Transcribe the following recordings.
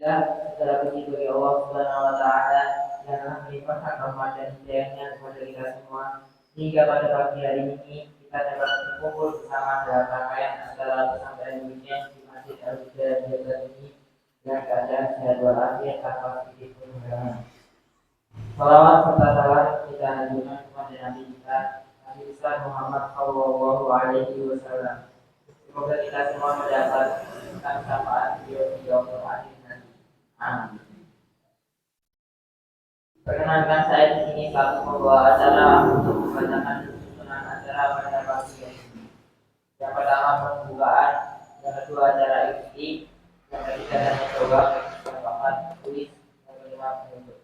Ya, segala puji bagi Allah Subhanahu wa taala yang telah melimpahkan rahmat dan hidayahnya kepada kita semua hingga pada pagi hari ini kita dapat berkumpul bersama dalam rangkaian acara pesantren weekend di Masjid Al-Huda Jakarta ini dengan keadaan sehat walafiat tanpa sedikit pun halangan. Salawat serta salam kita haturkan kepada Nabi kita Nabi besar Muhammad Shallallahu Alaihi Wasallam. Semoga kita semua mendapat syafaat beliau di yaumul akhir nanti. Amin. Perkenalkan saya di sini selaku membawa acara untuk membacakan susunan acara pada pagi ini. Yang pertama pembukaan, yang kedua acara isi, yang ketiga tanya jawab, yang keempat tulis, yang kelima penutup.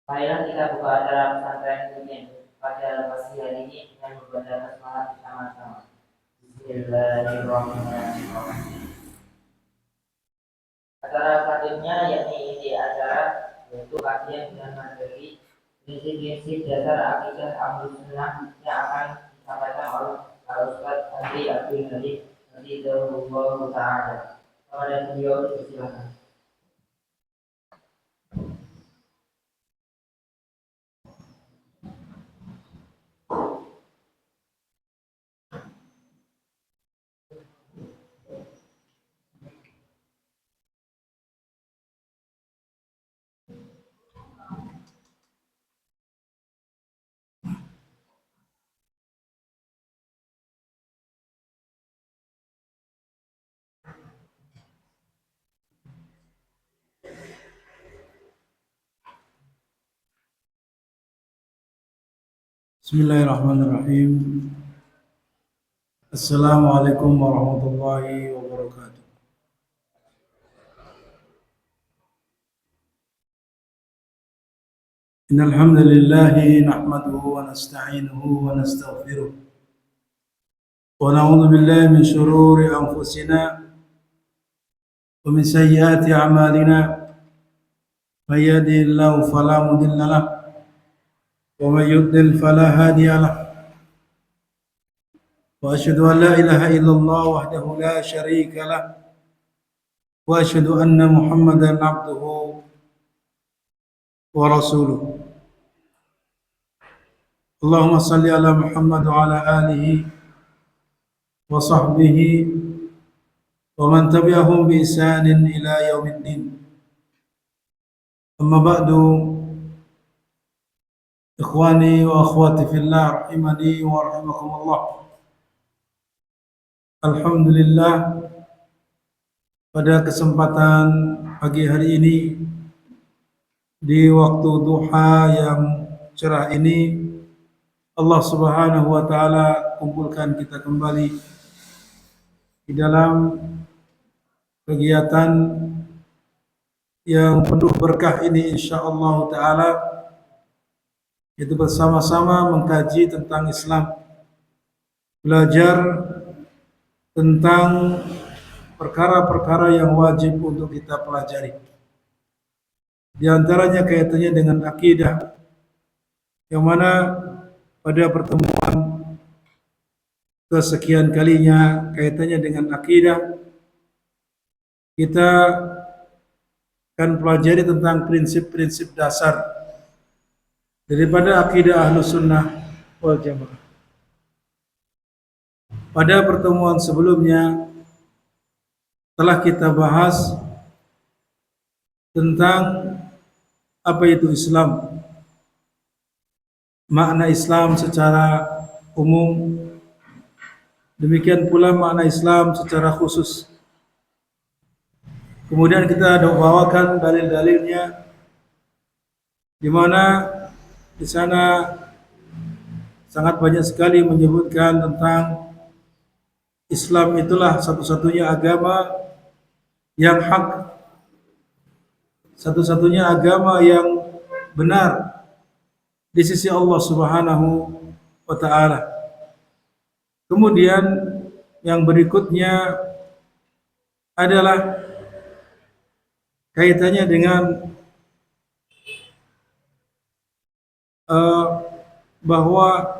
Marilah kita buka acara pesantren ini pada pagi hari ini dengan membaca basmalah bersama-sama. Bismillahirrahmanirrahim. Acara selanjutnya yakni isi acara yaitu kajian dengan materi prinsip-prinsip dasar akidah Ahlus Sunnah yang akan disampaikan oleh Ustaz Andri Abdul Halim Hafizahullah Ta'ala. Kepada beliau dipersilakan. Bismillahirrahmanirrahim. Assalamualaikum warahmatullahi wabarakatuh. Innal hamdalillah nahmaduhu wa nasta'inuhu wa nastaghfiruh. Wa na'udzu billahi min shururi anfusina wa min sayyiati a'malina. May yahdihillahu fala mudilla lahu wa may yudlil fala hadiya lahu. وأشهد أن لا إله إلا الله وحده لا شريك له وأشهد أن محمدا عبده ورسوله اللهم صل على محمد وعلى آله وصحبه ومن تبعهم بإحسان إلى يوم الدين أما بعد إخواني وأخواتي في الله رحمني ورحمكم الله. Alhamdulillah, pada kesempatan pagi hari ini di waktu duha yang cerah ini Allah Subhanahu wa taala kumpulkan kita kembali di dalam kegiatan yang penuh berkah ini insyaallah taala, yaitu bersama-sama mengkaji tentang Islam, belajar tentang perkara-perkara yang wajib untuk kita pelajari. Di antaranya kaitannya dengan akidah, yang mana pada pertemuan kesekian kalinya kaitannya dengan akidah, kita akan pelajari tentang prinsip-prinsip dasar daripada akidah Ahlus Sunnah wal Jamaah. Pada pertemuan sebelumnya telah kita bahas tentang apa itu Islam, makna Islam secara umum, demikian pula makna Islam secara khusus. Kemudian kita bawakan dalil-dalilnya, di mana di sana sangat banyak sekali menyebutkan tentang Islam itulah satu-satunya agama yang hak, satu-satunya agama yang benar di sisi Allah Subhanahu wa taala. Kemudian yang berikutnya adalah kaitannya dengan bahwa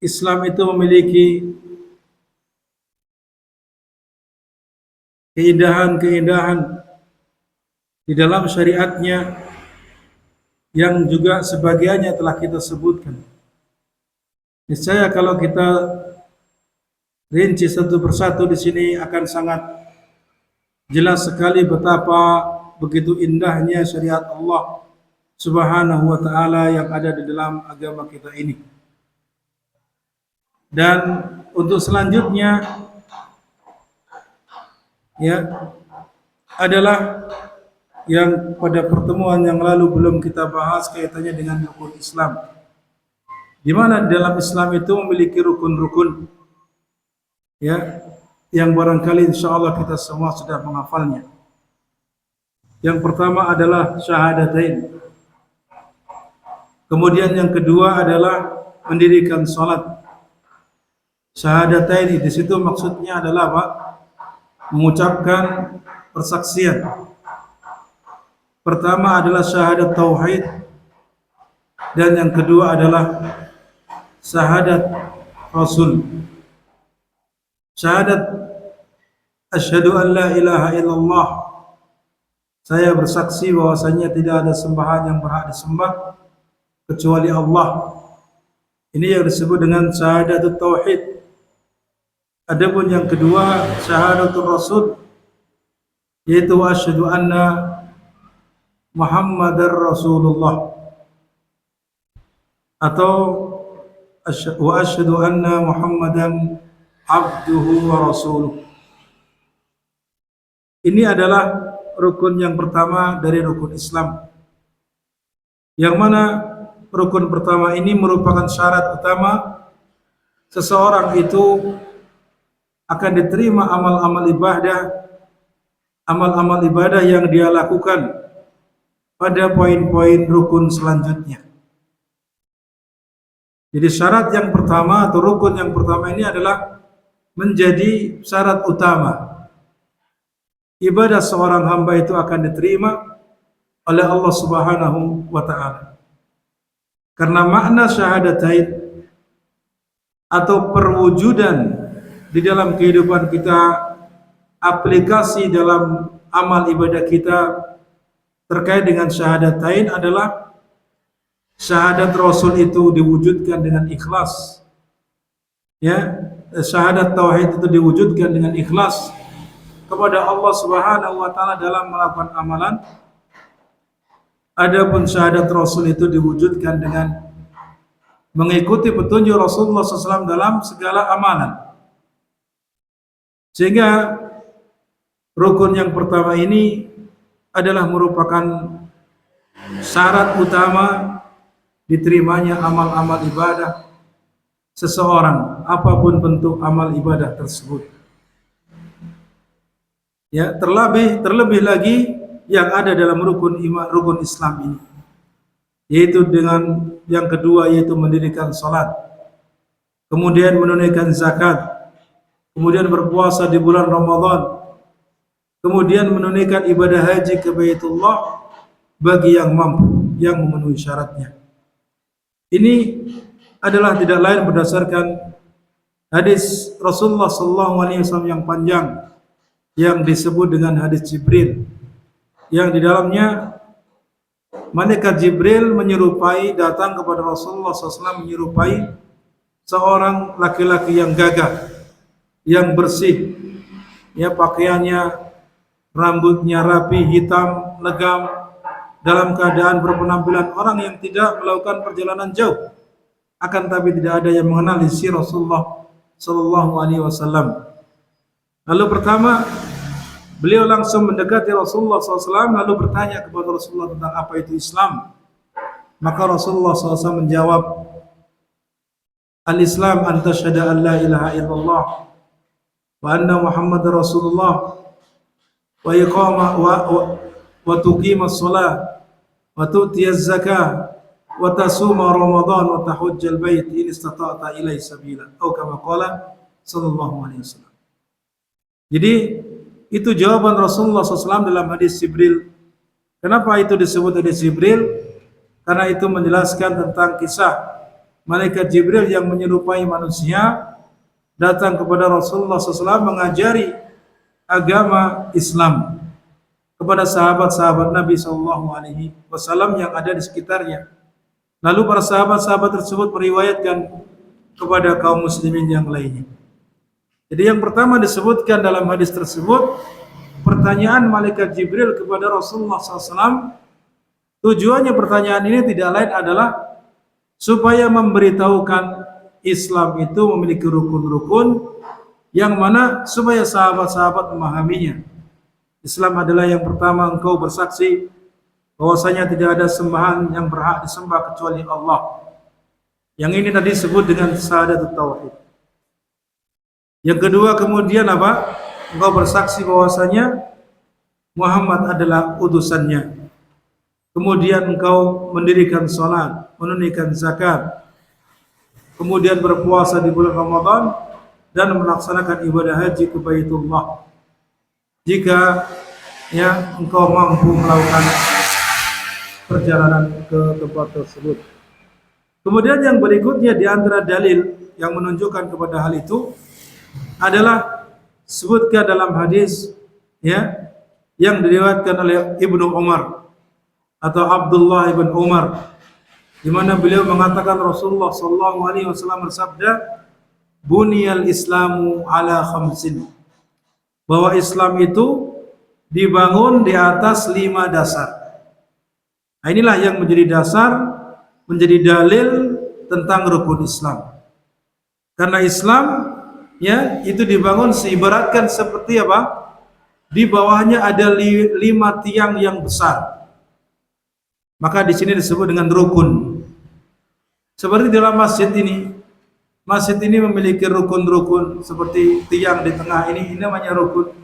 Islam itu memiliki keindahan-keindahan di dalam syariatnya yang juga sebagiannya telah kita sebutkan. Niscaya kalau kita rinci satu persatu di sini akan sangat jelas sekali betapa begitu indahnya syariat Allah Subhanahu wa taala yang ada di dalam agama kita ini. Dan untuk selanjutnya adalah yang pada pertemuan yang lalu belum kita bahas kaitannya dengan rukun Islam. Di mana dalam Islam itu memiliki rukun-rukun yang barangkali insyaallah kita semua sudah menghafalnya. Yang pertama adalah syahadatain. Kemudian yang kedua adalah mendirikan salat. Syahadatain di situ maksudnya adalah apa? Mengucapkan persaksian. Pertama adalah syahadat tauhid dan yang kedua adalah syahadat Rasul. Syahadat asyhadu an la ilaha illallah. Saya bersaksi bahwasanya tidak ada sembahan yang berhak disembah kecuali Allah. Ini yang disebut dengan syahadatut tauhid. Adapun yang kedua syahadatul Rasul, yaitu asyhadu anna Muhammadar Rasulullah atau wa asyhadu anna Muhammadan abduhu wa rasuluh. Ini adalah rukun yang pertama dari rukun Islam. Yang mana rukun pertama ini merupakan syarat utama seseorang itu akan diterima amal-amal ibadah yang dia lakukan pada poin-poin rukun selanjutnya. Jadi syarat yang pertama atau rukun yang pertama ini adalah menjadi syarat utama. Ibadah seorang hamba itu akan diterima oleh Allah Subhanahu wa taala. Karena makna syahadatain atau perwujudan di dalam kehidupan kita, aplikasi dalam amal ibadah kita terkait dengan syahadatain adalah syahadat Rasul itu diwujudkan dengan ikhlas. Syahadat tauhid itu diwujudkan dengan ikhlas kepada Allah Subhanahu wa taala dalam melakukan amalan. Adapun syahadat Rasul itu diwujudkan dengan mengikuti petunjuk Rasulullah SAW dalam segala amalan. Sehingga rukun yang pertama ini adalah merupakan syarat utama diterimanya amal-amal ibadah seseorang, apapun bentuk amal ibadah tersebut. Terlebih lagi yang ada dalam rukun Islam ini, yaitu dengan yang kedua yaitu mendirikan salat, kemudian menunaikan zakat, kemudian berpuasa di bulan Ramadan, kemudian menunaikan ibadah haji ke Baitullah bagi yang mampu, yang memenuhi syaratnya. Ini adalah tidak lain berdasarkan hadis Rasulullah SAW yang panjang yang disebut dengan hadis Jibril, yang di dalamnya malaikat Jibril datang kepada Rasulullah SAW menyerupai seorang laki-laki yang gagah, yang bersih, pakaiannya, rambutnya rapi, hitam, legam, dalam keadaan berpenampilan orang yang tidak melakukan perjalanan jauh, akan tapi tidak ada yang mengenal isi Rasulullah Sallallahu Alaihi Wasallam. Lalu pertama, beliau langsung mendekati Rasulullah SAW lalu bertanya kepada Rasulullah tentang apa itu Islam. Maka Rasulullah SAW menjawab, Al-Islam an tashhada an la ilaha illallah wa anna Muhammadar Rasulullah wa iqama wa tuqima as-salat wa tu'ti az-zakah wa tasuma Ramadan wa tahujjal bait in istata'ta ilaihi sabila atau kama qala sallallahu alaihi wasallam. Jadi itu jawaban Rasulullah SAW dalam hadis Jibril. Kenapa itu disebut hadis Jibril? Karena itu menjelaskan tentang kisah malaikat Jibril yang menyerupai manusia datang kepada Rasulullah SAW mengajari agama Islam. kepada sahabat-sahabat Nabi Shallallahu Alaihi Wasallam yang ada di sekitarnya. Lalu para sahabat-sahabat tersebut meriwayatkan kepada kaum muslimin yang lainnya. Jadi yang pertama disebutkan dalam hadis tersebut, pertanyaan malaikat Jibril kepada Rasulullah SAW, tujuannya pertanyaan ini tidak lain adalah supaya memberitahukan Islam itu memiliki rukun-rukun yang mana supaya sahabat-sahabat memahaminya. Islam adalah yang pertama engkau bersaksi bahwasanya tidak ada sembahan yang berhak disembah kecuali Allah. Yang ini tadi disebut dengan syahadatut tauhid. Yang kedua kemudian apa? Engkau bersaksi bahwasanya Muhammad adalah utusannya. Kemudian engkau mendirikan salat, menunaikan zakat, kemudian berpuasa di bulan Ramadan dan melaksanakan ibadah haji ke Baitullah. Jika engkau mampu melakukan perjalanan ke tempat tersebut. Kemudian yang berikutnya di antara dalil yang menunjukkan kepada hal itu adalah sebutkan dalam hadis yang diriwayatkan oleh Ibnu Umar atau Abdullah ibn Umar, di mana beliau mengatakan Rasulullah sallallahu alaihi wasallam bersabda, "Buniyal Islamu ala khamsin." Bahwa Islam itu dibangun di atas 5 dasar. Nah, inilah yang menjadi dasar, menjadi dalil tentang rukun Islam. Karena Islam itu dibangun seibaratkan seperti apa? Di bawahnya ada 5 tiang yang besar. Maka di sini disebut dengan rukun. Seperti dalam masjid ini. Masjid ini memiliki rukun-rukun seperti tiang di tengah ini namanya rukun.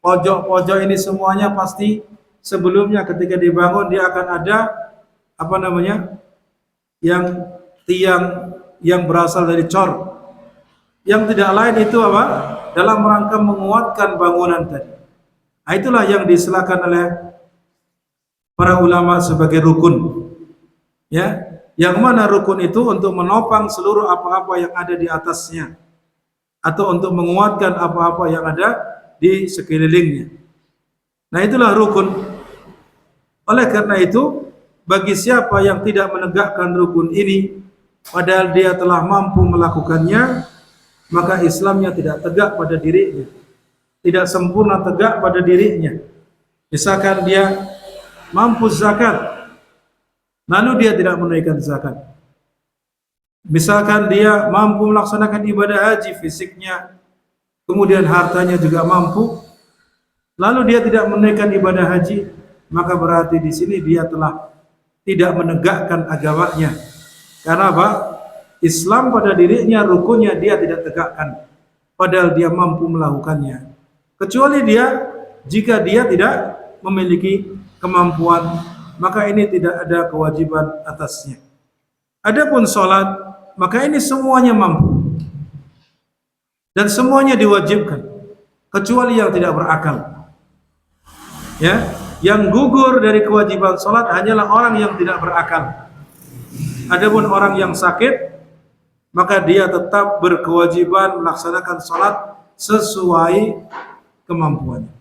Pojok-pojok ini semuanya pasti sebelumnya ketika dibangun dia akan ada yang tiang yang berasal dari cor. Yang tidak lain itu apa? Dalam rangka menguatkan bangunan tadi. Nah, itulah yang diistilahkan oleh para ulama sebagai rukun. Yang mana rukun itu untuk menopang seluruh apa-apa yang ada di atasnya atau untuk menguatkan apa-apa yang ada di sekelilingnya. Nah, itulah rukun. Oleh karena itu, bagi siapa yang tidak menegakkan rukun ini padahal dia telah mampu melakukannya, maka Islamnya tidak tegak pada dirinya, tidak sempurna tegak pada dirinya. Misalkan dia mampu zakat, lalu dia tidak menunaikan zakat. Misalkan dia mampu melaksanakan ibadah haji fisiknya, kemudian hartanya juga mampu, lalu dia tidak menunaikan ibadah haji, maka berarti di sini dia telah tidak menegakkan agamanya. Karena apa? Islam pada dirinya rukunnya dia tidak tegakkan, padahal dia mampu melakukannya. Kecuali jika dia tidak memiliki kemampuan, maka ini tidak ada kewajiban atasnya. Adapun sholat, maka ini semuanya mampu dan semuanya diwajibkan, kecuali yang tidak berakal. Yang gugur dari kewajiban sholat hanyalah orang yang tidak berakal. Adapun orang yang sakit, maka dia tetap berkewajiban melaksanakan sholat sesuai kemampuannya.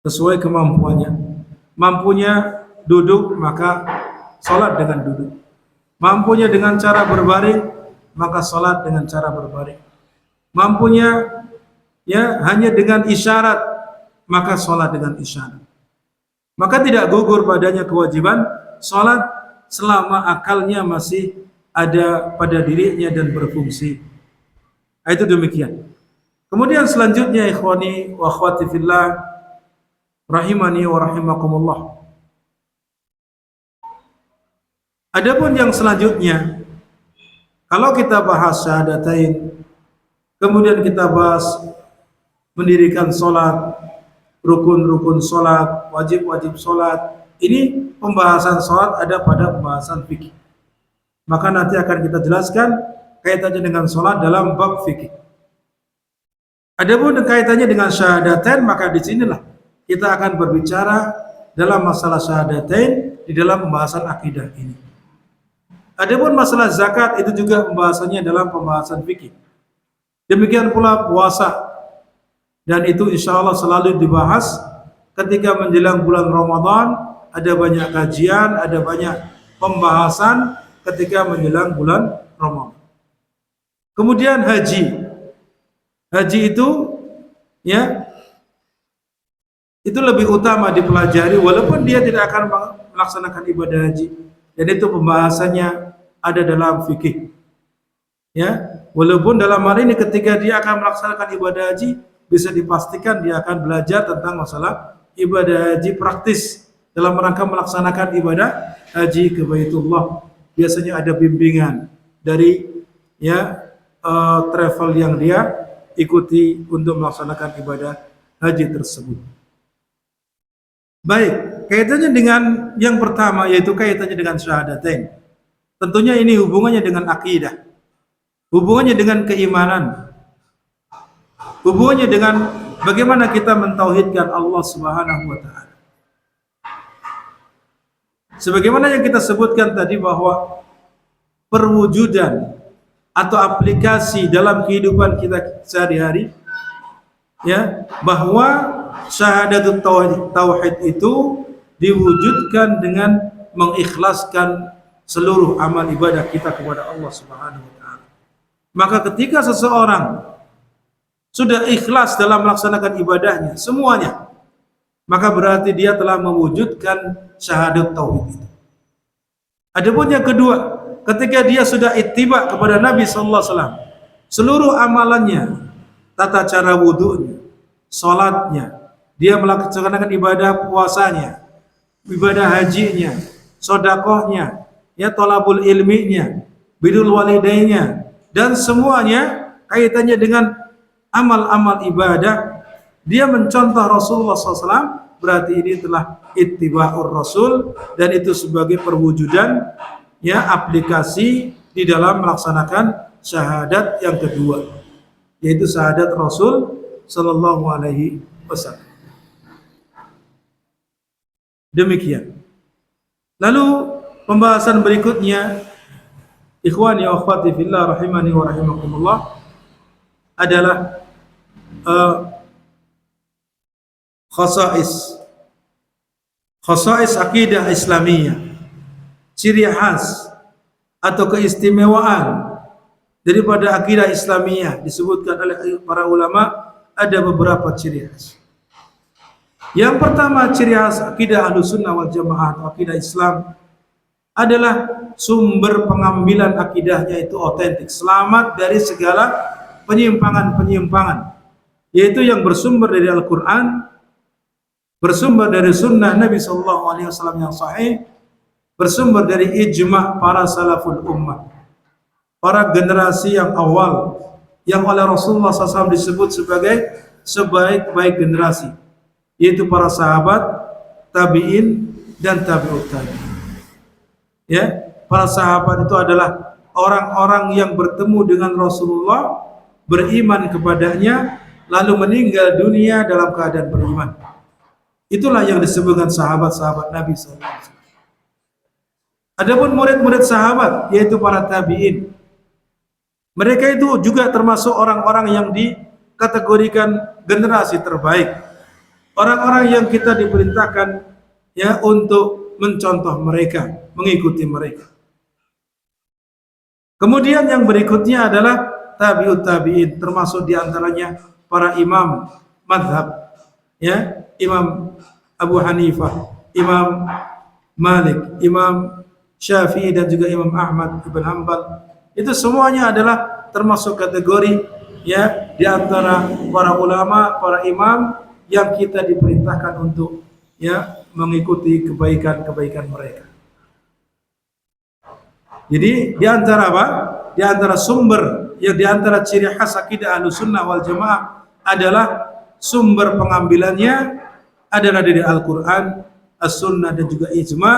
Sesuai kemampuannya. Mampunya duduk, maka sholat dengan duduk. Mampunya dengan cara berbaring, maka sholat dengan cara berbaring. Mampunya hanya dengan isyarat, maka sholat dengan isyarat. Maka tidak gugur padanya kewajiban sholat selama akalnya masih ada pada dirinya dan berfungsi. Itu demikian. Kemudian selanjutnya ikhwani wa akhwati fillah rahimani wa rahimakumullah. Adapun yang selanjutnya, kalau kita bahas syahadatain, kemudian kita bahas mendirikan sholat, rukun-rukun sholat, wajib-wajib sholat, ini pembahasan sholat ada pada pembahasan fikih. Maka nanti akan kita jelaskan kaitannya dengan sholat dalam bab fikih. Adapun kaitannya dengan syahadatain, maka di sinilah kita akan berbicara dalam masalah syahadatain di dalam pembahasan akidah ini. Adapun masalah zakat itu juga pembahasannya dalam pembahasan fikih. Demikian pula puasa, dan itu insya Allah selalu dibahas ketika menjelang bulan Ramadan ada banyak kajian, ada banyak pembahasan ketika menjelang bulan Ramadan. Kemudian haji. Haji itu ya itu lebih utama dipelajari walaupun dia tidak akan melaksanakan ibadah haji. Dan itu pembahasannya ada dalam fikih. Ya, walaupun dalam hal ini ketika dia akan melaksanakan ibadah haji bisa dipastikan dia akan belajar tentang masalah ibadah haji praktis dalam rangka melaksanakan ibadah haji ke Baitullah. Biasanya ada bimbingan dari travel yang dia ikuti untuk melaksanakan ibadah haji tersebut. Baik, kaitannya dengan yang pertama yaitu kaitannya dengan syahadatain. Tentunya ini hubungannya dengan akidah, hubungannya dengan keimanan, hubungannya dengan bagaimana kita mentauhidkan Allah Subhanahu wa taala. Sebagaimana yang kita sebutkan tadi bahwa perwujudan atau aplikasi dalam kehidupan kita sehari-hari ya, bahwa syahadatut tauhid itu diwujudkan dengan mengikhlaskan seluruh amal ibadah kita kepada Allah Subhanahu wa taala. Maka ketika seseorang sudah ikhlas dalam melaksanakan ibadahnya semuanya, maka berarti dia telah mewujudkan syahadat tauhid itu. Adapun yang kedua, ketika dia sudah ittiba kepada Nabi sallallahu alaihi wasallam, seluruh amalannya, tata cara wudunya, salatnya, dia melaksanakan ibadah puasanya, ibadah hajinya, sedekahnya, ya thalabul ilminya, birrul walidainya, dan semuanya kaitannya dengan amal-amal ibadah, dia mencontoh Rasulullah SAW, berarti ini telah ittiba'ur Rasul, dan itu sebagai perwujudan ya aplikasi di dalam melaksanakan syahadat yang kedua, yaitu syahadat Rasul sallallahu alaihi wasallam. Demikian. Lalu pembahasan berikutnya, ikhwani wa akhwati fillah rahimani wa rahimakumullah, adalah khasais akidah Islamiyah, ciri khas atau keistimewaan daripada akidah Islamiyah. Disebutkan oleh para ulama ada beberapa ciri khas. Yang pertama, ciri khas akidah Ahlussunnah wal Jamaah atau akidah Islam adalah sumber pengambilan akidahnya itu otentik, selamat dari segala penyimpangan-penyimpangan, yaitu yang bersumber dari Al-Quran, bersumber dari sunnah Nabi SAW yang sahih, bersumber dari ijma' para salaful ummah, para generasi yang awal, yang oleh Rasulullah SAW disebut sebagai sebaik-baik generasi, yaitu para sahabat, tabi'in, dan tabi'ut tabi'in. Ya, para sahabat itu adalah orang-orang yang bertemu dengan Rasulullah, beriman kepadanya, lalu meninggal dunia dalam keadaan beriman. Itulah yang disebutkan sahabat-sahabat Nabi SAW. Adapun murid-murid sahabat, yaitu para tabi'in, mereka itu juga termasuk orang-orang yang dikategorikan generasi terbaik. Orang-orang yang kita diperintahkan ya untuk mencontoh mereka, mengikuti mereka. Kemudian yang berikutnya adalah tabi'ut tabi'in, termasuk diantaranya para imam madhab, ya, Imam Abu Hanifah, Imam Malik, Imam Syafi'i, dan juga Imam Ahmad ibn Hanbal. Itu semuanya adalah termasuk kategori ya di antara para ulama, para imam yang kita diperintahkan untuk ya mengikuti kebaikan-kebaikan mereka. Jadi di antara apa? Di antara sumber yang di antara ciri khas akidah Ahlussunnah wal Jamaah adalah sumber pengambilannya adalah dari Al-Qur'an, As-Sunnah, dan juga ijma'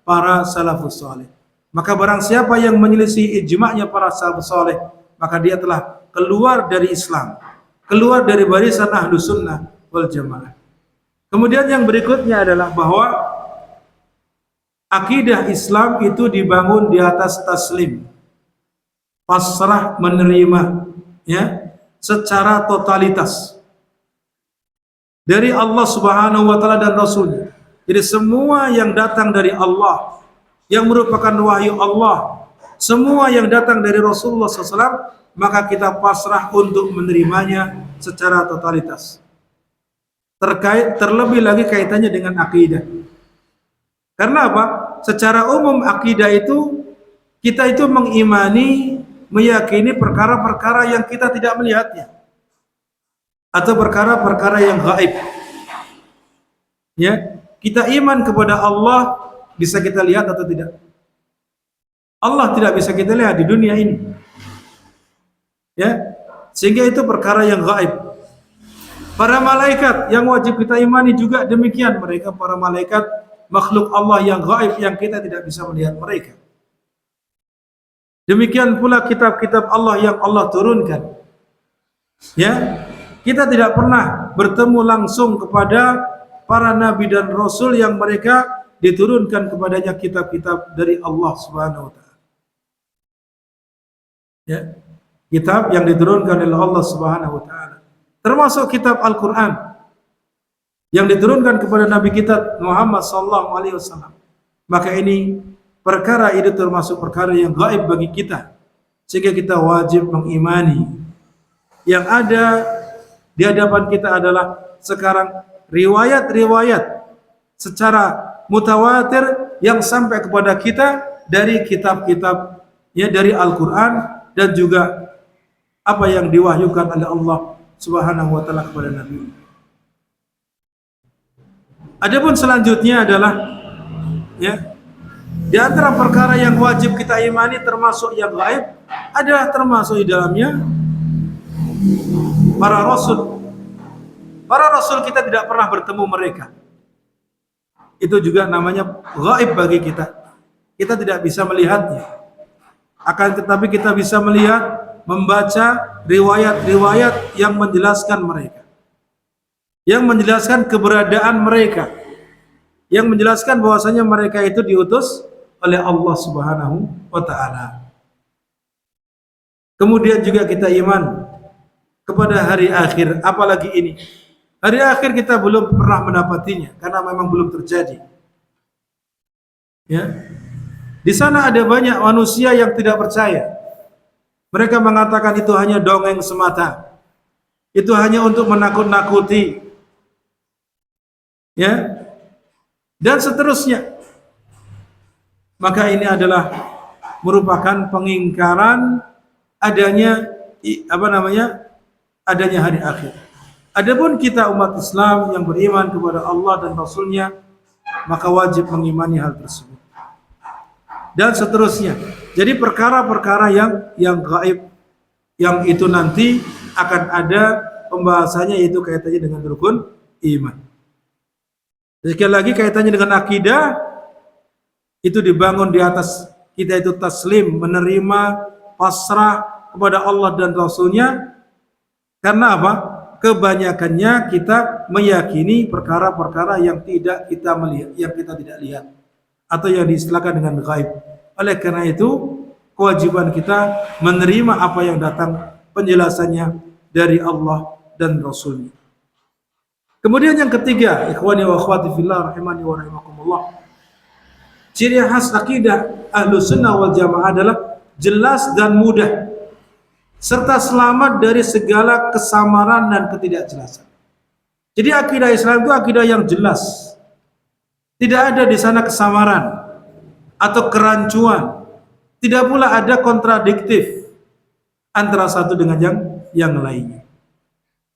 para salafus saleh. Maka barang siapa yang menyelisih ijma'nya para salafus saleh, maka dia telah keluar dari Islam, keluar dari barisan Ahlussunnah wal Jamaah. Kemudian yang berikutnya adalah bahwa akidah Islam itu dibangun di atas taslim, pasrah menerima ya secara totalitas. dari Allah Subhanahu wa taala dan Rasulnya. Jadi semua yang datang dari Allah, yang merupakan wahyu Allah, semua yang datang dari Rasulullah SAW, maka kita pasrah untuk menerimanya secara totalitas. Terlebih lagi kaitannya dengan akidah. Karena apa? Secara umum akidah itu, kita itu mengimani, meyakini perkara-perkara yang kita tidak melihatnya, atau perkara-perkara yang gaib. Ya, kita iman kepada Allah, bisa kita lihat atau tidak? Allah tidak bisa kita lihat di dunia ini. Ya, sehingga itu perkara yang gaib. Para malaikat yang wajib kita imani juga demikian, mereka para malaikat makhluk Allah yang gaib yang kita tidak bisa melihat mereka. Demikian pula kitab-kitab Allah yang Allah turunkan. Ya, kita tidak pernah bertemu langsung kepada para nabi dan rasul yang mereka diturunkan kepadanya kitab-kitab dari Allah Subhanahu wa taala. Ya, kitab yang diturunkan oleh Allah Subhanahu wa taala, termasuk kitab Al-Qur'an yang diturunkan kepada nabi kita Muhammad sallallahu alaihi wasallam. Maka ini perkara itu termasuk perkara yang gaib bagi kita, sehingga kita wajib mengimani. Yang ada di hadapan kita adalah sekarang riwayat-riwayat secara mutawatir yang sampai kepada kita dari kitab-kitab, ya, dari Al-Qur'an dan juga apa yang diwahyukan oleh Allah Subhanahu wa taala kepada Nabi. Adapun selanjutnya adalah, ya, di antara perkara yang wajib kita imani termasuk yang gaib adalah termasuk di dalamnya para rasul. Para rasul kita tidak pernah bertemu mereka. Itu juga namanya gaib bagi kita. Kita tidak bisa melihatnya. Akan tetapi kita bisa melihat, membaca riwayat-riwayat yang menjelaskan mereka, yang menjelaskan keberadaan mereka, yang menjelaskan bahwasanya mereka itu diutus oleh Allah Subhanahu wa taala. Kemudian juga kita iman kepada hari akhir, apalagi ini. Hari akhir kita belum pernah mendapatinya karena memang belum terjadi. Ya. Di sana ada banyak manusia yang tidak percaya. Mereka mengatakan itu hanya dongeng semata. Itu hanya untuk menakut-nakuti. Ya. Dan seterusnya. Maka ini adalah merupakan pengingkaran adanya adanya hari akhir. Adapun kita umat Islam yang beriman kepada Allah dan Rasulnya, maka wajib mengimani hal tersebut. Dan seterusnya. Jadi perkara-perkara yang gaib, yang itu nanti akan ada pembahasannya, yaitu kaitannya dengan rukun iman. Sekali lagi kaitannya dengan akidah, itu dibangun di atas kita itu taslim, menerima, pasrah kepada Allah dan Rasulnya. Karena apa? Kebanyakannya kita meyakini perkara-perkara yang tidak kita melihat, yang kita tidak lihat, atau yang diistilahkan dengan gaib. Oleh karena itu, kewajiban kita menerima apa yang datang penjelasannya dari Allah dan Rasulnya. Kemudian yang ketiga, ikhwani wa akhwati fillah rahimani wa rahimakumullah, ciri khas akidah Ahlus Sunnah wal Jamaah adalah jelas dan mudah, serta selamat dari segala kesamaran dan ketidakjelasan. Jadi akidah Islam itu akidah yang jelas. Tidak ada di sana kesamaran atau kerancuan. Tidak pula ada kontradiktif antara satu dengan yang lainnya.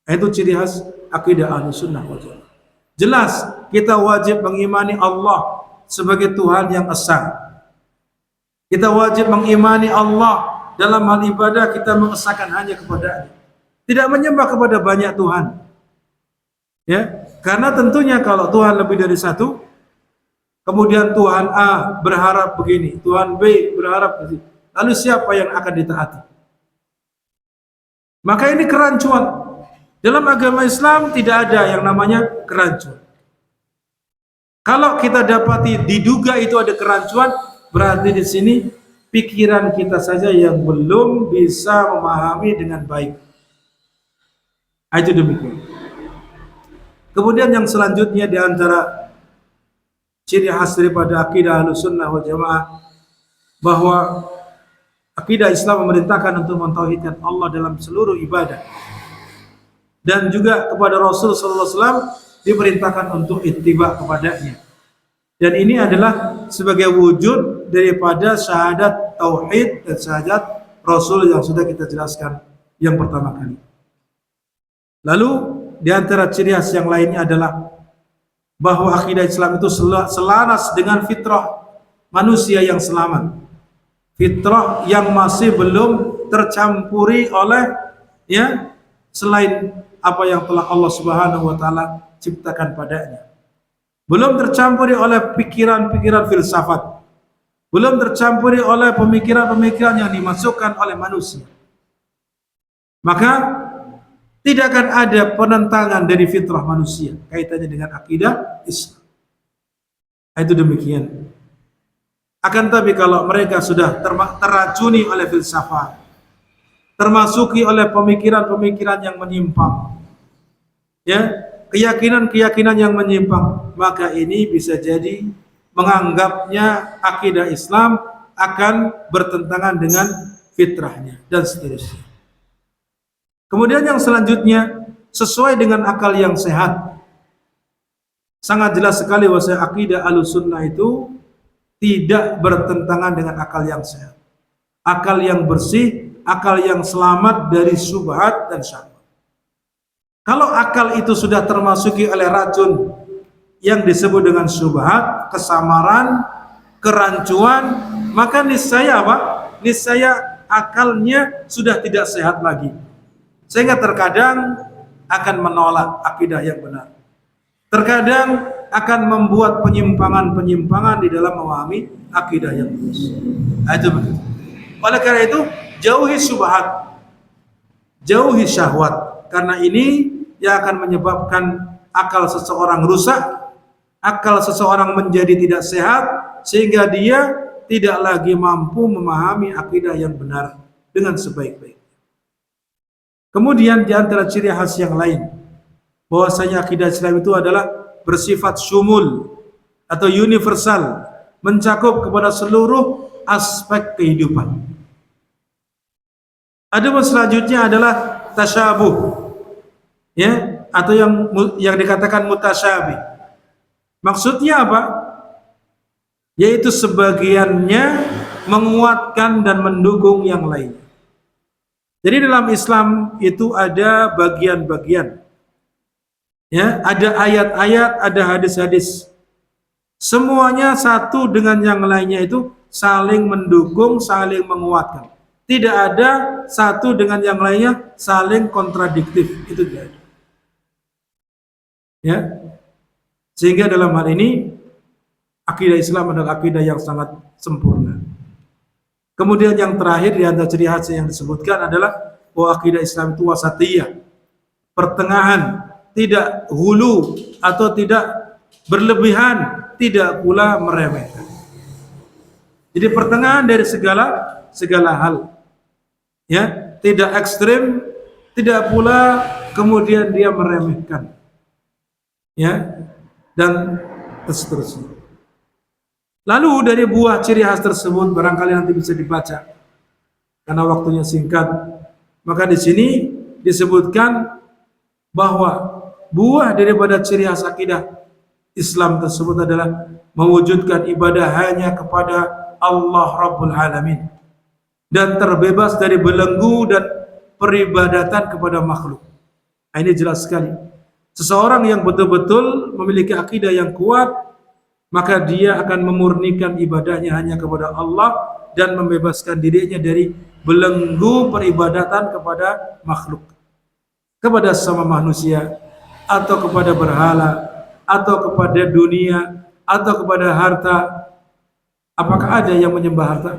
Itu ciri khas akidah Ahlus Sunnah wal Jamaah. Jelas kita wajib mengimani Allah sebagai Tuhan yang esa. Kita wajib mengimani Allah dalam hal ibadah, kita mengesahkan hanya kepada-Nya. Tidak menyembah kepada banyak Tuhan. Ya, karena tentunya kalau Tuhan lebih dari satu, kemudian Tuhan A berharap begini, Tuhan B berharap begini, lalu siapa yang akan ditaati? Maka ini kerancuan. Dalam agama Islam tidak ada yang namanya kerancuan. Kalau kita dapati diduga itu ada kerancuan, berarti di sini pikiran kita saja yang belum bisa memahami dengan baik. Itu demikian. Kemudian yang selanjutnya di antara ciri khas daripada akidah Ahlussunnah wal Jamaah bahwa akidah Islam memerintahkan untuk mentauhidkan Allah dalam seluruh ibadah, dan juga kepada Rasul sallallahu alaihi wasallam diperintahkan untuk ittiba kepadanya. Dan ini adalah sebagai wujud daripada syahadat tauhid dan syahadat Rasul yang sudah kita jelaskan yang pertama kali. Lalu di antara ciri khas yang lainnya adalah bahwa akidah Islam itu selaras dengan fitrah manusia yang selamat. Fitrah yang masih belum tercampuri oleh selain apa yang telah Allah Subhanahu wa taala ciptakan padanya. Belum tercampuri oleh pikiran-pikiran filsafat. Belum tercampuri oleh pemikiran-pemikiran yang dimasukkan oleh manusia. Maka tidak akan ada penentangan dari fitrah manusia kaitannya dengan akidah Islam. Itu demikian. Akan tapi kalau mereka sudah terracuni oleh filsafat, termasuki oleh pemikiran-pemikiran yang menyimpang, keyakinan-keyakinan yang menyimpang, maka ini bisa jadi menganggapnya akidah Islam akan bertentangan dengan fitrahnya dan seterusnya. Kemudian yang selanjutnya, sesuai dengan akal yang sehat, sangat jelas sekali bahwa akidah Ahlussunnah itu tidak bertentangan dengan akal yang sehat, akal yang bersih, akal yang selamat dari syubhat dan syahwat. Kalau akal itu sudah termasuki oleh racun yang disebut dengan syubhat, kesamaran, kerancuan, maka niscaya apa? Niscaya akalnya sudah tidak sehat lagi. Sehingga terkadang akan menolak akidah yang benar. Terkadang akan membuat penyimpangan-penyimpangan di dalam memahami akidah yang lurus. Itu begitu. Oleh karena itu, jauhi syubhat, jauhi syahwat. Karena ini yang akan menyebabkan akal seseorang rusak, akal seseorang menjadi tidak sehat, sehingga dia tidak lagi mampu memahami akidah yang benar dengan sebaik-baik. Kemudian di antara ciri khas yang lain, bahwasanya akidah Islam itu adalah bersifat syumul atau universal, mencakup kepada seluruh aspek kehidupan. Adapun selanjutnya adalah tasyabuh, atau yang dikatakan mutasyabih. Maksudnya apa? Yaitu sebagiannya menguatkan dan mendukung yang lain. Jadi dalam Islam itu ada bagian-bagian, ada ayat-ayat, ada hadis-hadis. Semuanya satu dengan yang lainnya itu saling mendukung, saling menguatkan. Tidak ada satu dengan yang lainnya saling kontradiktif. Itu tidak ada. Sehingga dalam hal ini akidah Islam adalah akidah yang sangat sempurna. Kemudian yang terakhir di antara ciri khas yang disebutkan adalah bahwa akidah Islam itu wasatiyah, pertengahan, tidak hulu atau tidak berlebihan, tidak pula meremehkan. Jadi pertengahan dari segala hal, tidak ekstrim, tidak pula kemudian dia meremehkan, dan seterusnya. Lalu dari buah ciri khas tersebut barangkali nanti bisa dibaca karena waktunya singkat. Maka di sini disebutkan bahwa buah daripada ciri khas akidah Islam tersebut adalah mewujudkan ibadah hanya kepada Allah Rabbul Alamin dan terbebas dari belenggu dan peribadatan kepada makhluk. Ini jelas sekali. Seseorang yang betul-betul memiliki akidah yang kuat, maka dia akan memurnikan ibadahnya hanya kepada Allah dan membebaskan dirinya dari belenggu peribadatan kepada makhluk, kepada sama manusia, atau kepada berhala, atau kepada dunia, atau kepada harta. Apakah ada yang menyembah harta?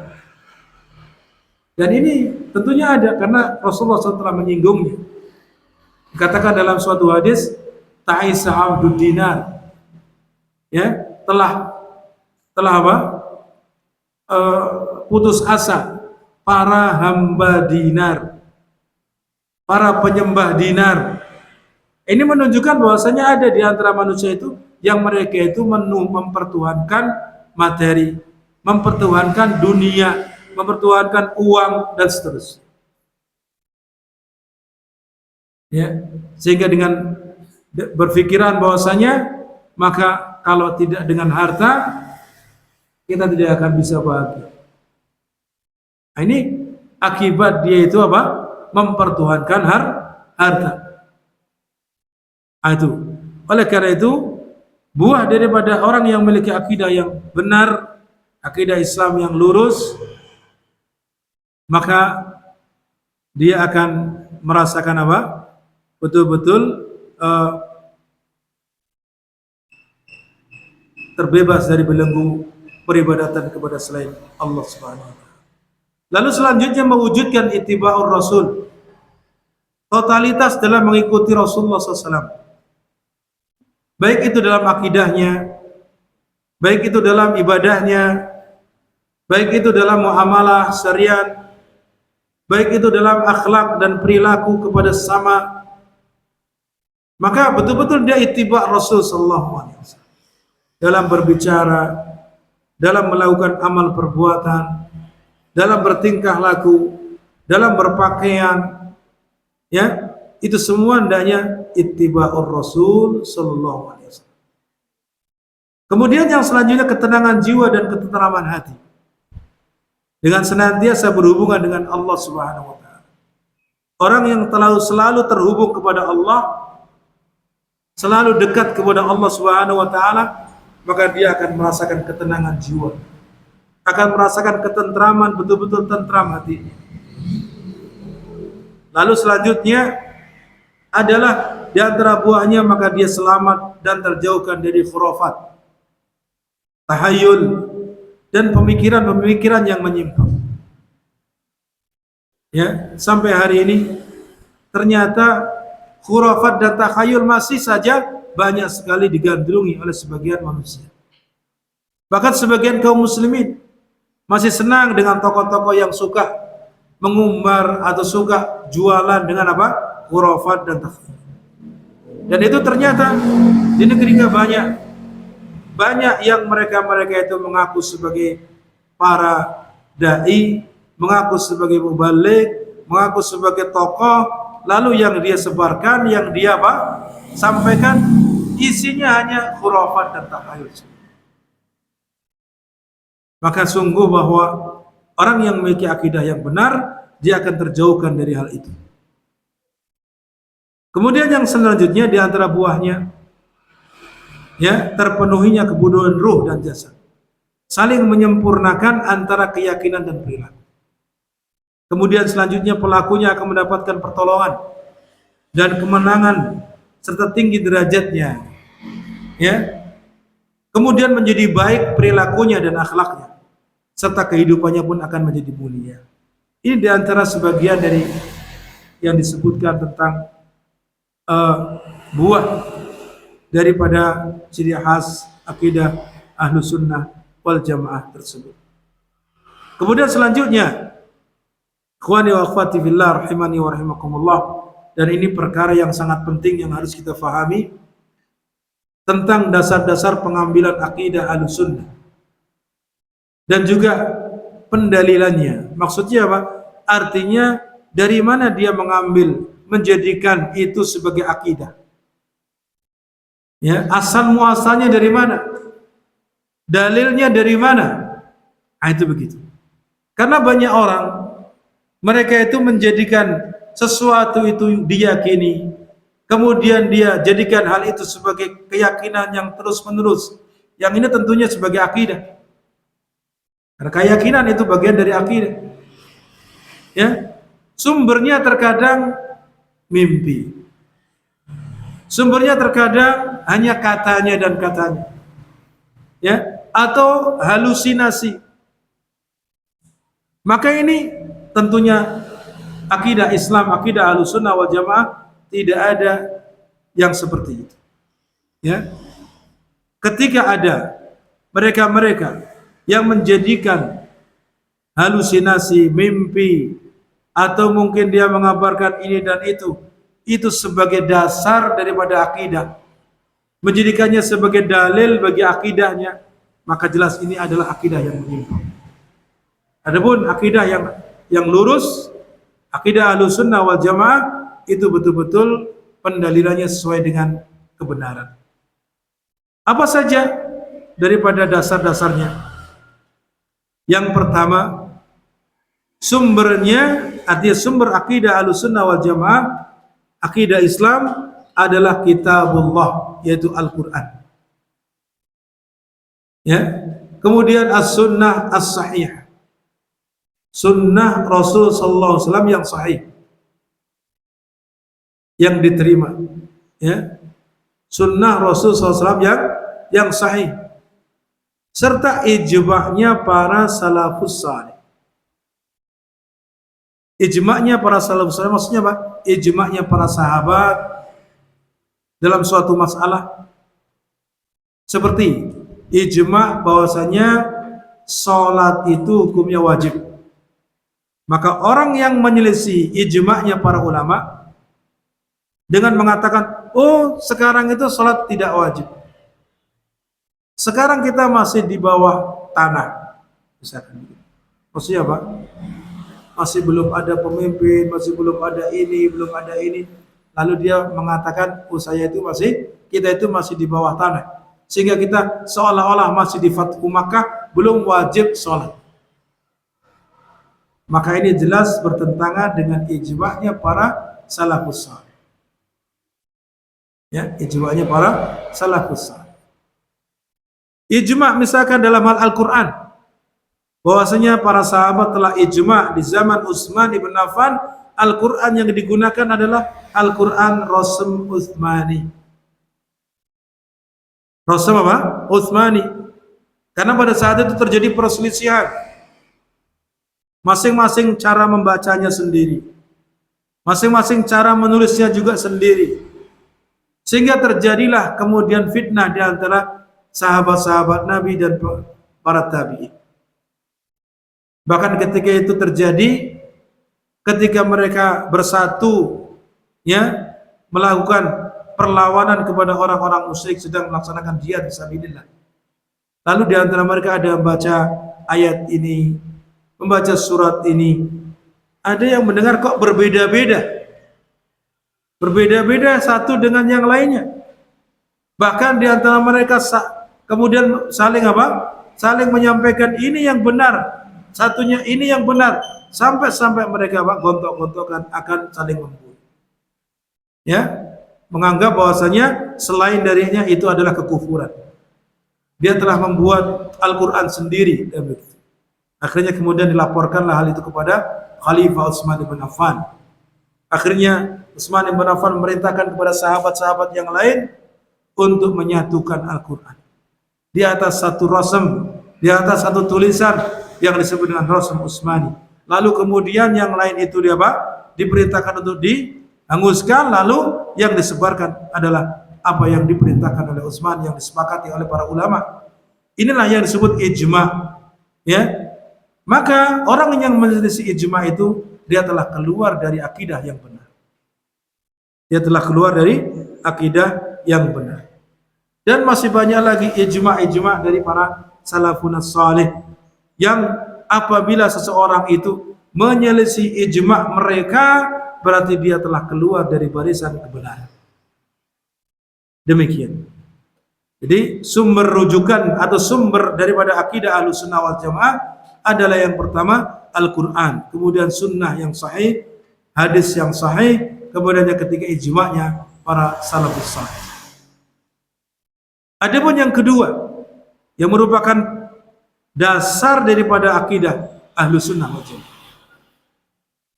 Dan ini tentunya ada, karena Rasulullah SAW telah menyinggungnya. Dikatakan dalam suatu hadis, ta'isa abdud dinar, telah apa? Putus asa para hamba dinar, para penyembah dinar. Ini menunjukkan bahwasanya ada di antara manusia itu yang mereka itu mempertuhankan materi, mempertuhankan dunia, mempertuhankan uang dan seterusnya. Ya, sehingga dengan berpikiran bahwasanya maka kalau tidak dengan harta kita tidak akan bisa bahagia. Nah, ini akibat dia itu apa? Mempertuhankan harta. Nah, itu. Oleh karena itu, buah daripada orang yang memiliki akidah yang benar, akidah Islam yang lurus, maka dia akan merasakan apa? Betul-betul terbebas dari belenggu peribadatan kepada selain Allah Subhanahu wa taala. Lalu selanjutnya mewujudkan ittiba'ur Rasul. Totalitas dalam mengikuti Rasulullah SAW. Baik itu dalam akidahnya, baik itu dalam ibadahnya, baik itu dalam muamalah syariat, baik itu dalam akhlak dan perilaku kepada sesama. Maka betul-betul dia ittiba' Rasul sallallahu alaihi wasallam. Dalam berbicara, dalam melakukan amal perbuatan, dalam bertingkah laku, dalam berpakaian, ya, itu semua hendaknya ittiba'ur Rasul sallallahu alaihi wasallam. Kemudian yang selanjutnya ketenangan jiwa dan ketenteraman hati. Dengan senantiasa berhubungan dengan Allah Subhanahu wa taala. Orang yang selalu terhubung kepada Allah, selalu dekat kepada Allah Subhanahu wa taala, maka dia akan merasakan ketenangan jiwa. Akan merasakan ketenteraman, betul-betul tentram hati. Lalu selanjutnya adalah di antara buahnya maka dia selamat dan terjauhkan dari khurafat, tahayul dan pemikiran-pemikiran yang menyimpang. Ya, sampai hari ini ternyata khurafat dan takhayul masih saja banyak sekali digandrungi oleh sebagian manusia. Bahkan sebagian kaum muslimin masih senang dengan tokoh-tokoh yang suka mengumbar atau suka jualan dengan apa? Khurafat dan takhayul. Dan itu ternyata di negeri kita banyak yang mereka itu mengaku sebagai para dai, mengaku sebagai mubaligh, mengaku sebagai tokoh, lalu yang dia sebarkan, yang dia apa? Sampaikan isinya hanya khurafat dan takhayul. Maka sungguh bahwa orang yang memiliki akidah yang benar, dia akan terjauhkan dari hal itu. Kemudian yang selanjutnya di antara buahnya, ya, terpenuhinya kebutuhan ruh dan jasad, saling menyempurnakan antara keyakinan dan perilaku. Kemudian selanjutnya pelakunya akan mendapatkan pertolongan dan kemenangan serta tinggi derajatnya, ya. Kemudian menjadi baik perilakunya dan akhlaknya, serta kehidupannya pun akan menjadi mulia. Ini di antara sebagian dari yang disebutkan tentang buah daripada ciri khas akidah Ahlus Sunnah wal Jamaah tersebut. Kemudian selanjutnya, ikhwani wa akhwati fillah rahimani wa rahimakumullah, dan ini perkara yang sangat penting yang harus kita fahami tentang dasar-dasar pengambilan akidah Ahlus Sunnah dan juga pendalilannya. Maksudnya apa? Artinya dari mana dia mengambil, menjadikan itu sebagai akidah. Ya, asal muasalnya dari mana? Dalilnya dari mana? Nah, itu begitu. Karena banyak orang, mereka itu menjadikan sesuatu itu diyakini, kemudian dia jadikan hal itu sebagai keyakinan yang terus-menerus. Yang ini tentunya sebagai akidah. Karena keyakinan itu bagian dari akidah. Ya, sumbernya terkadang mimpi. Sumbernya terkadang hanya katanya dan katanya. Ya, atau halusinasi. Maka ini tentunya akidah Islam, akidah Ahlussunnah wal Jamaah tidak ada yang seperti itu. Ya. Ketika ada mereka-mereka yang menjadikan halusinasi, mimpi, atau mungkin dia mengabarkan ini dan itu itu sebagai dasar daripada akidah, menjadikannya sebagai dalil bagi akidahnya, maka jelas ini adalah akidah yang menyimpang. Adapun akidah yang lurus, akidah Ahlussunnah wal Jamaah, itu betul-betul pendalilannya sesuai dengan kebenaran. Apa saja daripada dasar-dasarnya? Yang pertama, sumbernya, artinya sumber akidah Ahlussunnah wal Jamaah, akidah Islam adalah kitabullah, yaitu Al-Quran. Ya. Kemudian as-sunnah as-sahih, sunnah Rasul sallallahu alaihi wasallam yang sahih, yang diterima. Ya. Sunnah Rasul sallallahu alaihi wasallam yang sahih, serta ijma'nya para salafus salih. Ijma'nya para salafus salih maksudnya apa? Ijma'nya para sahabat dalam suatu masalah, seperti ijma' bahwasanya salat itu hukumnya wajib. Maka orang yang menyelisih ijma'nya para ulama dengan mengatakan, oh sekarang itu salat tidak wajib, sekarang kita masih di bawah tanah, misalkan. Maksudnya apa? Masih belum ada pemimpin, masih belum ada ini, belum ada ini. Lalu dia mengatakan, oh kita itu masih di bawah tanah, sehingga kita seolah-olah masih di Fathu Makkah, belum wajib sholat. Maka ini jelas bertentangan dengan ijma'nya para salafus salih. Ya, ijma'nya para salafus salih. Ijma' misalkan dalam hal Al-Quran, bahwasanya para sahabat telah ijma' di zaman Utsman ibn Affan, Al-Quran yang digunakan adalah Al-Quran Rasm Utsmani. Rasm apa? Utsmani. Karena pada saat itu terjadi perselisihan, masing-masing cara membacanya sendiri, masing-masing cara menulisnya juga sendiri, sehingga terjadilah kemudian fitnah di antara sahabat-sahabat Nabi dan para tabi'in. Bahkan ketika itu terjadi, ketika mereka bersatu, ya, melakukan perlawanan kepada orang-orang musyrik sedang melaksanakan jihad fisabilillah. Lalu di antara mereka ada yang membaca ayat ini, membaca surat ini. Ada yang mendengar kok berbeda-beda. Berbeda-beda satu dengan yang lainnya. Bahkan di antara mereka kemudian saling apa? Saling menyampaikan ini yang benar, satunya ini yang benar, sampai mereka gontok-gontokan akan saling membunuh. Ya, menganggap bahwasanya selain darinya itu adalah kekufuran. Dia telah membuat Al-Quran sendiri. Akhirnya kemudian dilaporkanlah hal itu kepada Khalifah Utsman bin Affan. Akhirnya Utsman bin Affan memerintahkan kepada sahabat-sahabat yang lain untuk menyatukan Al-Quran di atas satu rasm, di atas satu tulisan yang disebut dengan Rasm Utsmani. Lalu kemudian yang lain itu diperintahkan untuk dihanguskan, lalu yang disebarkan adalah apa yang diperintahkan oleh Utsman, yang disepakati oleh para ulama. Inilah yang disebut ijma'. Ya. Maka orang yang menyelisih ijma' itu, dia telah keluar dari akidah yang benar. Dia telah keluar dari akidah yang benar. Dan masih banyak lagi ijma' dari para salafun salih, yang apabila seseorang itu menyelisih ijma' mereka, berarti dia telah keluar dari barisan kebenaran. Demikian. Jadi sumber rujukan atau sumber daripada akidah Ahlussunnah wal Jamaah adalah yang pertama Al-Quran, kemudian sunnah yang sahih, hadis yang sahih, kemudian yang ketiga ijma'nya para salafus salih. Adapun yang kedua, yang merupakan dasar daripada akidah Ahlussunnah wal Jamaah,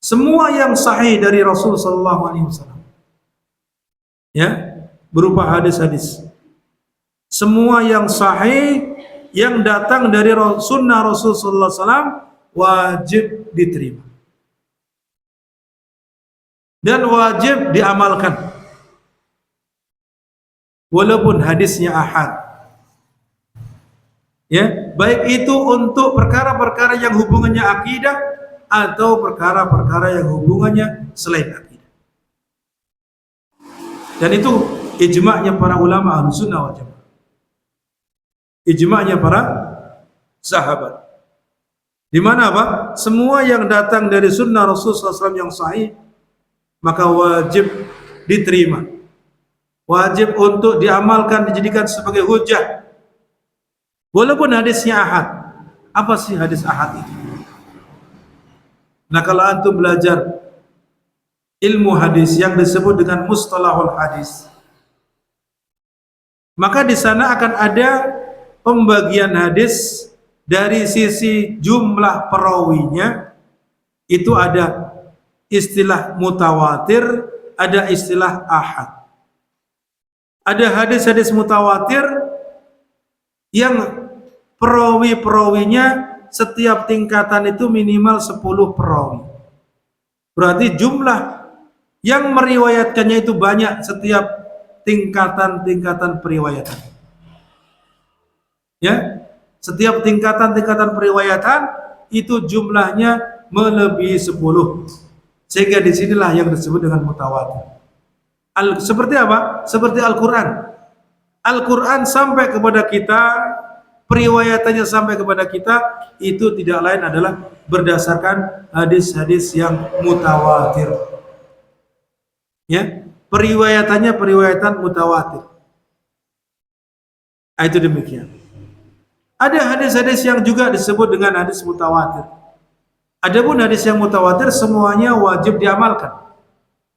semua yang sahih dari Rasul sallallahu alaihi wasallam, ya, berupa hadis-hadis, semua yang sahih yang datang dari sunnah Rasul sallallahu alaihi wasallam wajib diterima dan wajib diamalkan, walaupun hadisnya ahad. Ya, baik itu untuk perkara-perkara yang hubungannya akidah atau perkara-perkara yang hubungannya selain akidah. Dan itu ijma'nya para ulama Ahlussunnah wal Jamaah. Ijma'nya para sahabat. Di mana apa? Semua yang datang dari sunnah Rasulullah SAW yang sahih, maka wajib diterima. Wajib untuk diamalkan, dijadikan sebagai hujah. Walaupun hadisnya ahad. Apa sih hadis ahad itu? Nah, kalau antum belajar ilmu hadis yang disebut dengan mustalahul hadis, maka di sana akan ada pembagian hadis dari sisi jumlah perawinya. Itu ada istilah mutawatir, ada istilah ahad. Ada hadis-hadis mutawatir yang perawi-perawinya setiap tingkatan itu minimal 10 perawi. Berarti jumlah yang meriwayatkannya itu banyak setiap tingkatan-tingkatan periwayatan. Ya, setiap tingkatan-tingkatan periwayatan itu jumlahnya melebihi 10. Sehingga disinilah yang disebut dengan mutawatir. Seperti apa? Seperti Al-Quran. Al-Quran sampai kepada kita, periwayatannya sampai kepada kita, itu tidak lain adalah berdasarkan hadis-hadis yang mutawatir. Ya, periwayatannya periwayatan mutawatir. Itu demikian. Ada hadis-hadis yang juga disebut dengan hadis mutawatir. Adapun hadis yang mutawatir semuanya wajib diamalkan,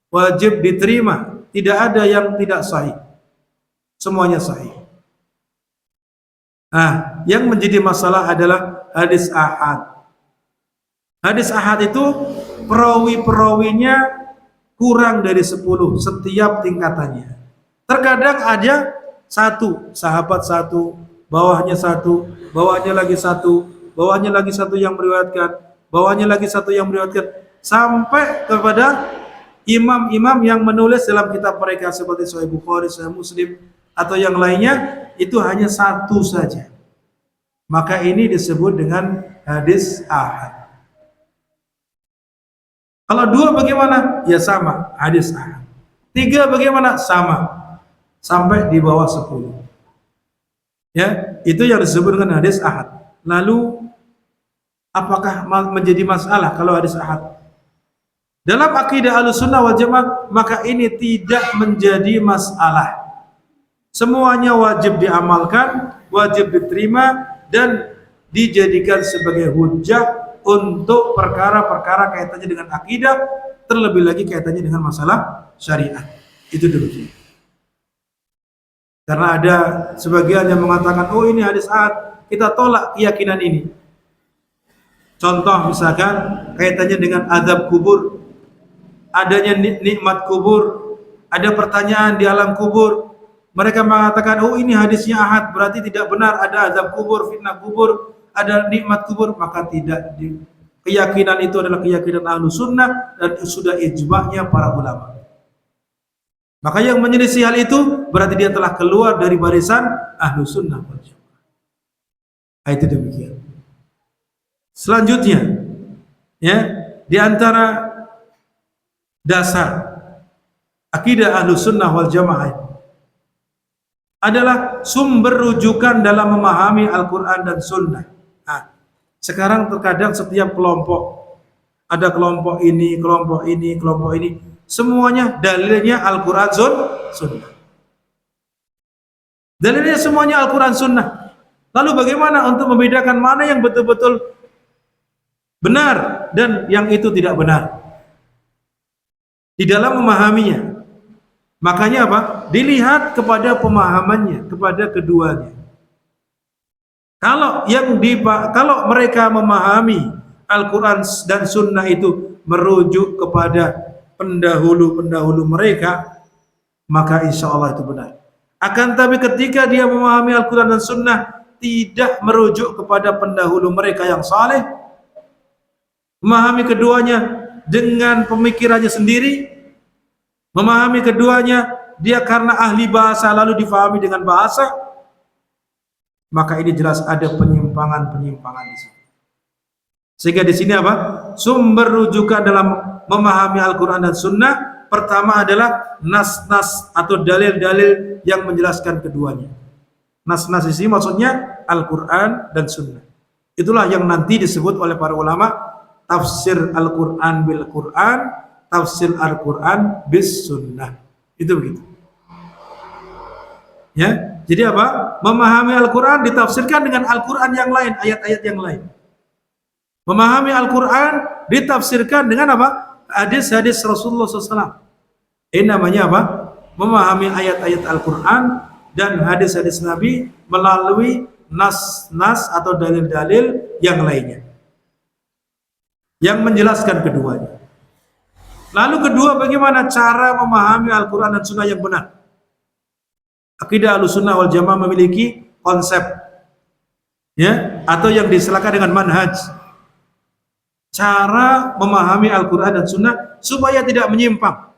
wajib diterima. Tidak ada yang tidak sahih. Semuanya sahih. Nah, yang menjadi masalah adalah hadis ahad. Hadis ahad itu perawi-perawinya kurang dari 10 setiap tingkatannya. Terkadang ada satu, sahabat satu, bawahnya satu, bawahnya lagi satu, bawahnya lagi satu yang meriwayatkan, bawahnya lagi satu yang meriwayatkan, sampai kepada imam-imam yang menulis dalam kitab mereka seperti Sahih Bukhari, Sahih Muslim, atau yang lainnya, itu hanya satu saja. Maka ini disebut dengan hadis ahad. Kalau 2 bagaimana? Ya sama, hadis ahad. 3 bagaimana? Sama, sampai di bawah 10. Ya, itu yang disebut dengan hadis ahad. Lalu apakah menjadi masalah kalau hadis ahad? Dalam akidah Ahlussunnah wal Jamaah, maka ini tidak menjadi masalah. Semuanya wajib diamalkan, wajib diterima, dan dijadikan sebagai hujjah untuk perkara-perkara kaitannya dengan akidah, terlebih lagi kaitannya dengan masalah syariat. Itu demikian. Karena ada sebagian yang mengatakan, oh ini hadis ahad, kita tolak keyakinan ini. Contoh misalkan kaitannya dengan azab kubur, adanya nikmat kubur, ada pertanyaan di alam kubur. Mereka mengatakan, oh ini hadisnya ahad, berarti tidak benar ada azab kubur, fitnah kubur, ada nikmat kubur. Maka tidak. Keyakinan itu adalah keyakinan Ahlussunnah dan sudah ijma'nya para ulama. Maka yang menyelisih hal itu berarti dia telah keluar dari barisan Ahlussunnah wal Jamaah. Itu demikian. Selanjutnya, ya, di antara dasar akidah Ahlussunnah wal Jamaah adalah sumber rujukan dalam memahami Al-Quran dan Sunnah. Nah, sekarang terkadang setiap kelompok, ada kelompok ini, kelompok ini, kelompok ini, semuanya dalilnya Al-Quran Sunnah. Dalilnya semuanya Al-Quran Sunnah. Lalu bagaimana untuk membedakan mana yang betul-betul benar dan yang itu tidak benar di dalam memahaminya? Makanya apa? Dilihat kepada pemahamannya, kepada keduanya. Kalau mereka memahami Al-Quran dan Sunnah itu merujuk kepada pendahulu-pendahulu mereka, maka insya Allah itu benar. Akan tapi ketika dia memahami Al-Quran dan Sunnah tidak merujuk kepada pendahulu mereka yang saleh, memahami keduanya dengan pemikirannya sendiri, memahami keduanya dia karena ahli bahasa lalu difahami dengan bahasa, maka ini jelas ada penyimpangan-penyimpangan di sini. Sehingga di sini apa? Sumber rujukan dalam memahami Al-Quran dan Sunnah pertama adalah nas-nas atau dalil-dalil yang menjelaskan keduanya. Nas-nas di sini maksudnya Al-Quran dan Sunnah. Itulah yang nanti disebut oleh para ulama tafsir Al-Quran bil Quran, tafsir Al-Quran bis Sunnah. Itu begitu. Ya, jadi apa? Memahami Al-Quran ditafsirkan dengan Al-Quran yang lain, ayat-ayat yang lain. Memahami Al-Quran ditafsirkan dengan apa? Hadis-hadis Rasulullah SAW. Ini namanya apa? Memahami ayat-ayat Al-Quran dan hadis-hadis Nabi melalui nas-nas atau dalil-dalil yang lainnya yang menjelaskan keduanya. Lalu kedua, bagaimana cara memahami Al-Quran dan Sunnah yang benar? Akidah Ahlussunnah wal Jamaah memiliki konsep, ya, atau yang diselakan dengan manhaj. Cara memahami Al-Quran dan Sunnah supaya tidak menyimpang,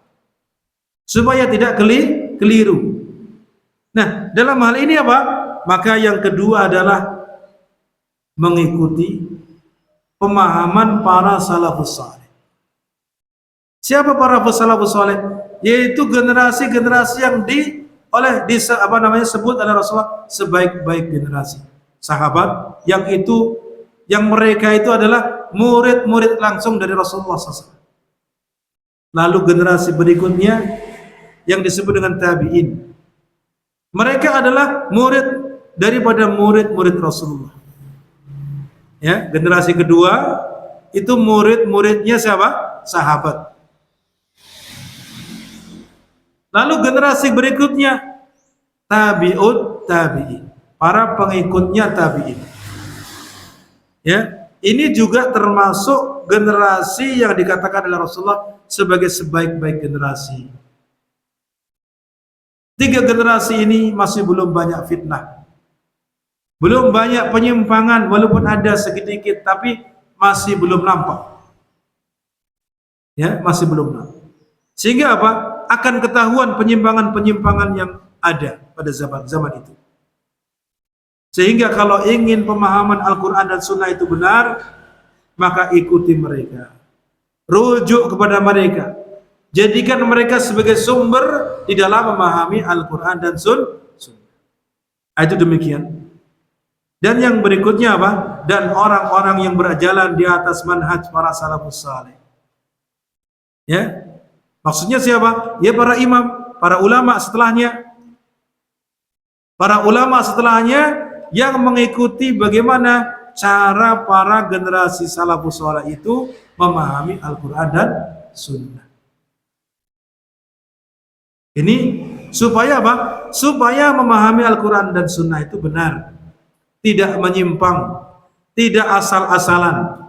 supaya tidak keliru. Nah, dalam hal ini apa? Maka yang kedua adalah mengikuti pemahaman para salafus saleh. Siapa para salafus saleh? Yaitu generasi-generasi yang disebut oleh Rasulullah sebaik-baik generasi sahabat, yang mereka itu adalah murid-murid langsung dari Rasulullah SAW. Lalu generasi berikutnya yang disebut dengan tabi'in, mereka adalah murid daripada murid-murid Rasulullah. Ya, generasi kedua itu murid-muridnya siapa? Sahabat. Lalu generasi berikutnya tabi'ut tabi'in, para pengikutnya tabi'in. Ya, ini juga termasuk generasi yang dikatakan oleh Rasulullah sebagai sebaik-baik generasi. 3 generasi ini masih belum banyak fitnah, belum banyak penyimpangan, walaupun ada sedikit tapi masih belum nampak. Ya, masih belum nampak. Sehingga apa? Akan ketahuan penyimpangan-penyimpangan yang ada pada zaman itu. Sehingga kalau ingin pemahaman Al-Quran dan Sunnah itu benar, maka ikuti mereka, rujuk kepada mereka, jadikan mereka sebagai sumber di dalam memahami Al-Quran dan Sunnah. Itu demikian. Dan yang berikutnya apa? Dan orang-orang yang berjalan di atas manhaj para salafus saleh. Ya, maksudnya siapa? Ya, para imam, para ulama setelahnya. Para ulama setelahnya yang mengikuti bagaimana cara para generasi salafus saleh itu memahami Al-Quran dan Sunnah. Ini supaya apa? Supaya memahami Al-Quran dan Sunnah itu benar, tidak menyimpang, tidak asal-asalan.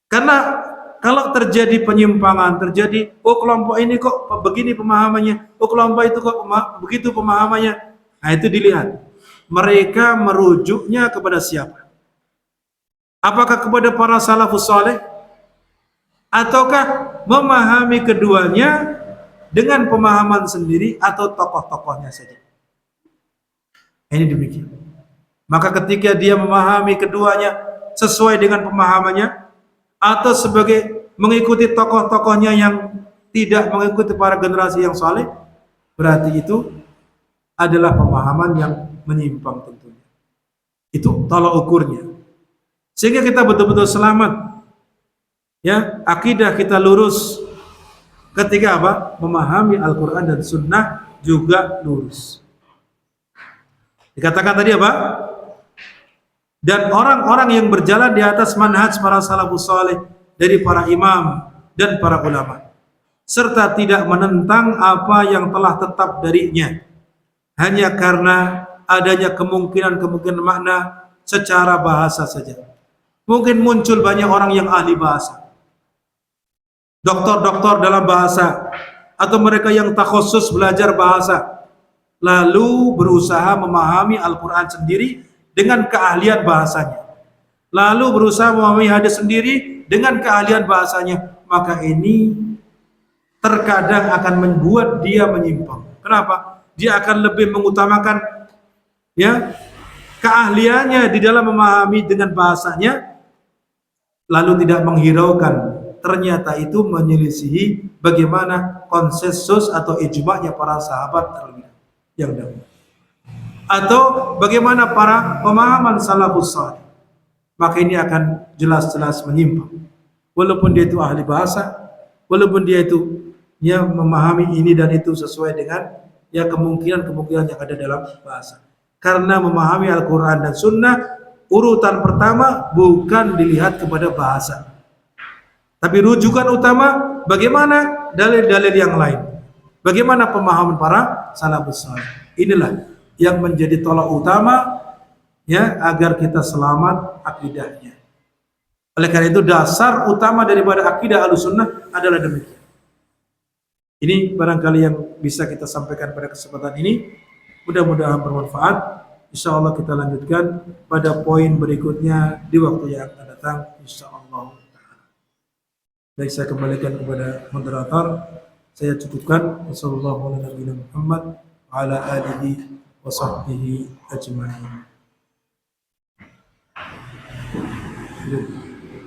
Karena kalau terjadi penyimpangan, terjadi, oh kelompok ini kok begini pemahamannya, oh kelompok itu kok begitu pemahamannya. Nah, itu dilihat mereka merujuknya kepada siapa? Apakah kepada para salafus saleh, ataukah memahami keduanya dengan pemahaman sendiri atau tokoh-tokohnya saja? Ini demikian. Maka ketika dia memahami keduanya sesuai dengan pemahamannya, atau sebagai mengikuti tokoh-tokohnya yang tidak mengikuti para generasi yang saleh, berarti itu adalah pemahaman yang menyimpang tentunya. Itu tolak ukurnya. Sehingga kita betul-betul selamat. Ya, akidah kita lurus ketika apa? Memahami Al-Quran dan Sunnah juga lurus. Dikatakan tadi apa? Dan orang-orang yang berjalan di atas manhaj para salafus saleh dari para imam dan para ulama, serta tidak menentang apa yang telah tetap darinya hanya karena adanya kemungkinan makna secara bahasa saja. Mungkin muncul banyak orang yang ahli bahasa, doktor-doktor dalam bahasa, atau mereka yang takhusus belajar bahasa, lalu berusaha memahami Al-Quran sendiri dengan keahlian bahasanya, lalu berusaha memahami hadis sendiri dengan keahlian bahasanya, maka ini terkadang akan membuat dia menyimpang. Kenapa? Dia akan lebih mengutamakan ya keahliannya di dalam memahami dengan bahasanya, lalu tidak menghiraukan ternyata itu menyelisihi bagaimana konsensus atau ijma'nya para sahabat terlebih yang dahulu, atau bagaimana para pemahaman salafus salih, maka ini akan jelas-jelas menyimpang. Walaupun dia itu ahli bahasa, walaupun dia itu memahami ini dan itu sesuai dengan kemungkinan yang ada dalam bahasa. Karena memahami Al-Quran dan Sunnah, urutan pertama bukan dilihat kepada bahasa, tapi rujukan utama bagaimana dalil-dalil yang lain, bagaimana pemahaman para salafus salih. Inilah yang menjadi tolak utama agar kita selamat akidahnya. Oleh karena itu dasar utama daripada akidah Ahlussunnah adalah demikian. Ini barangkali yang bisa kita sampaikan pada kesempatan ini. Mudah-mudahan bermanfaat. Insyaallah kita lanjutkan pada poin berikutnya di waktu yang akan datang, insyaallah. Baik, saya kembalikan kepada moderator. Saya cukupkan. Wassallallahu ala Muhammad wa ala alihi wa sahbihi ajma'in.